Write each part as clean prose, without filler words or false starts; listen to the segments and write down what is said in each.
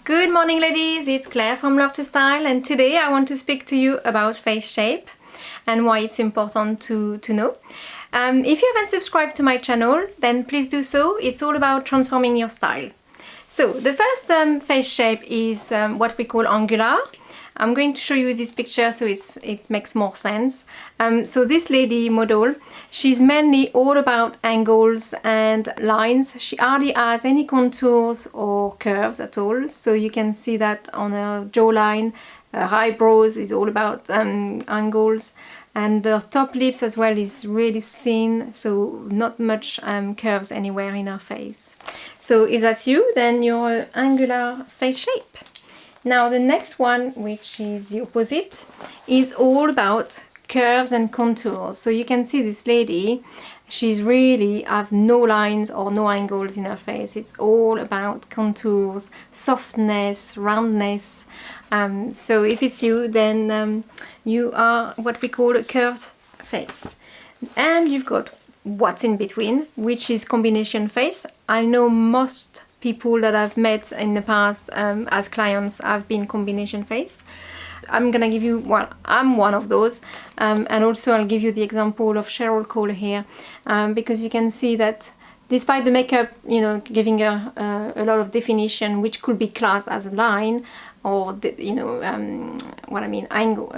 Good morning ladies, it's Claire from Love to Style, and today I want to speak to you about face shape and why it's important to know. If you haven't subscribed to my channel, then please do so. It's all about transforming your style. So the first face shape is what we call angular. I'm going to show you this picture so it makes more sense. So this lady model, she's mainly all about angles and lines. She hardly has any contours or curves at all. So you can see that on her jawline. Her eyebrows is all about angles, and the top lips as well is really thin, so not much curves anywhere in her face. So if that's you, then you're angular face shape. Now the next one, which is the opposite, is all about curves and contours. So you can see this lady, she's really have no lines or no angles in her face. It's all about contours, softness, roundness. So if it's you, then you are what we call a curved face. And you've got what's in between, which is combination face. I know most people that I've met in the past as clients have been combination face. I'm gonna give you, well, I'm one of those, and also I'll give you the example of Cheryl Cole here, because you can see that despite the makeup, you know, giving her a lot of definition, which could be classed as a line or what I mean, angle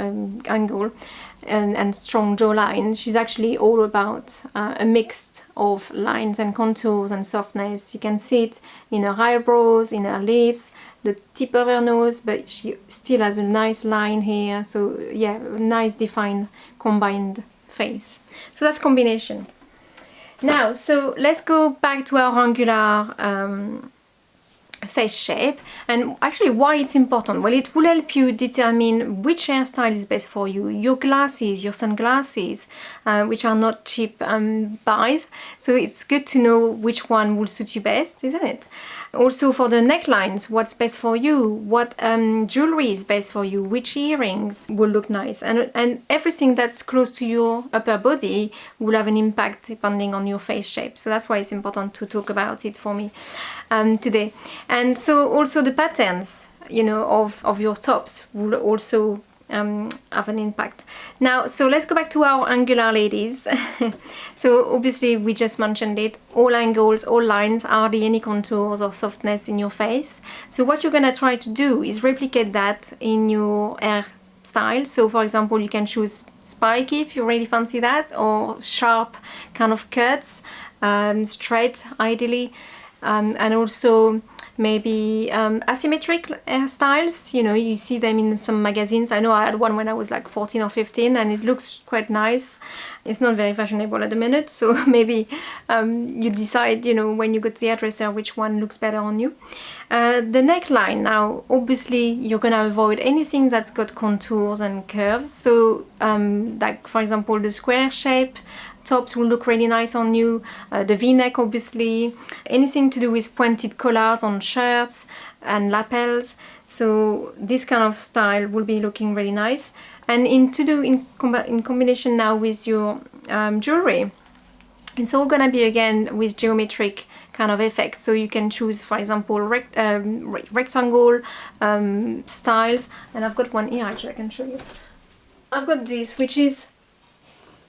and strong jawline, she's actually all about a mix of lines and contours and softness. You can see it in her eyebrows, in her lips, the tip of her nose, but she still has a nice line here. So yeah, a nice defined combined face. So that's combination. Now, so let's go back to our angular face shape, and actually why it's important. Well, it will help you determine which hairstyle is best for you. Your glasses, your sunglasses, which are not cheap buys, so it's good to know which one will suit you best, isn't it? Also for the necklines, what's best for you, what jewelry is best for you, which earrings will look nice, and everything that's close to your upper body will have an impact depending on your face shape. So that's why it's important to talk about it for me today. And so also the patterns, you know, of your tops will also have an impact. Now, so let's go back to our angular ladies. So obviously we just mentioned it, all angles, all lines, hardly any contours or softness in your face. So what you're gonna try to do is replicate that in your hair style. So for example, you can choose spiky if you really fancy that, or sharp kind of cuts, straight ideally, and also maybe asymmetric hairstyles. You know, you see them in some magazines. I know I had one when I was like 14 or 15 and it looks quite nice. It's not very fashionable at the minute, so maybe you decide, you know, when you go to the hairdresser which one looks better on you. The neckline, now obviously you're gonna avoid anything that's got contours and curves. So like for example the square shape tops will look really nice on you, the v-neck obviously, anything to do with pointed collars on shirts and lapels. So this kind of style will be looking really nice. And in combination now with your jewelry, it's all gonna be again with geometric kind of effect. So you can choose, for example, rectangle styles, and I've got one here actually I can show you. I've got this, which is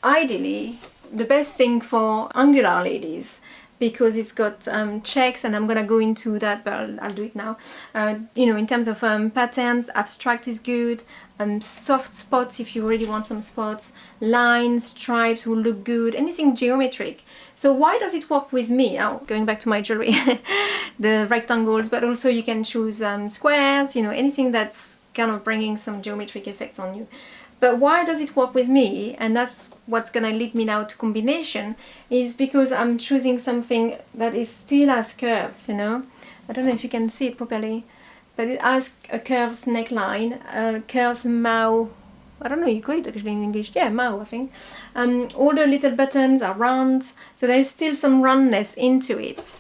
ideally the best thing for angular ladies because it's got checks, and I'm gonna go into that, but I'll do it now. You know, in terms of patterns, abstract is good, soft spots if you really want some spots, lines, stripes will look good, anything geometric. So why does it work with me? Now, going back to my jewelry, the rectangles, but also you can choose squares, you know, anything that's kind of bringing some geometric effects on you. But why does it work with me, and that's what's gonna lead me now to combination, is because I'm choosing something that is still has curves, you know. I don't know if you can see it properly, but it has a curves neckline, curves mouth, I don't know, you call it actually in English, yeah, mouth I think. All the little buttons are round, so there's still some roundness into it.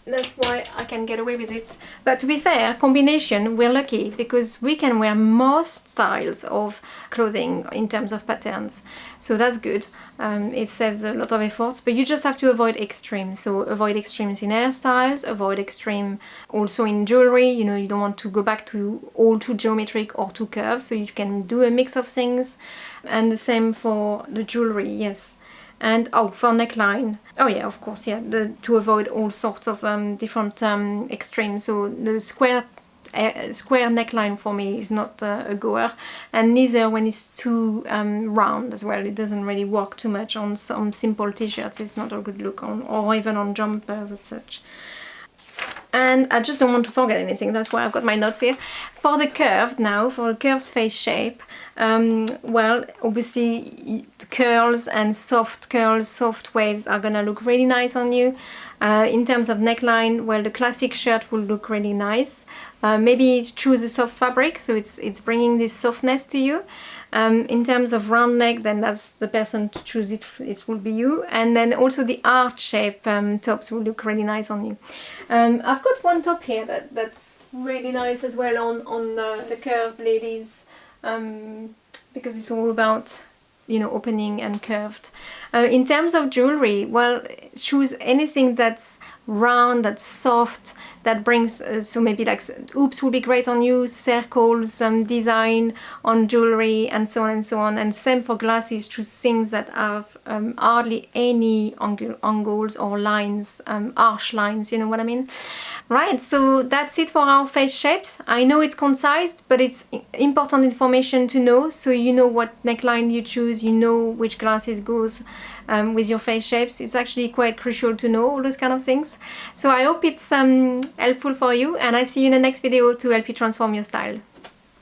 that's why I can get away with it. But to be fair, combination, we're lucky because we can wear most styles of clothing in terms of patterns. So that's good. It saves a lot of efforts, but you just have to avoid extremes. So avoid extremes in hairstyles, avoid extreme also in jewelry. You know, you don't want to go back to all too geometric or too curved, so you can do a mix of things. And the same for the jewelry, yes. And oh, for neckline, oh yeah, of course, yeah, to avoid all sorts of different extremes. So the square neckline for me is not a goer, and neither when it's too round as well. It doesn't really work too much on some simple t-shirts. It's not a good look on, or even on jumpers and such. And I just don't want to forget anything, that's why I've got my notes here. For the curved now, for the curved face shape, well, obviously curls and soft curls, soft waves are gonna look really nice on you. In terms of neckline, well, the classic shirt will look really nice. Maybe choose a soft fabric, so it's bringing this softness to you. In terms of round neck, then that's the person to choose it. It will be you. And then also the arch shape tops will look really nice on you. I've got one top here that's really nice as well on the curved ladies, because it's all about, you know, opening and curved. In terms of jewelry, well, choose anything that's round, that's soft, that brings, so maybe like hoops will be great on you, circles, design on jewelry, and so on and so on. And same for glasses, choose things that have hardly any angles or lines, harsh lines, you know what I mean? Right, so that's it for our face shapes. I know it's concise, but it's important information to know, so you know what neckline you choose, you know which glasses goes with your face shapes. It's actually quite crucial to know all those kind of things. So I hope it's helpful for you, and I see you in the next video to help you transform your style.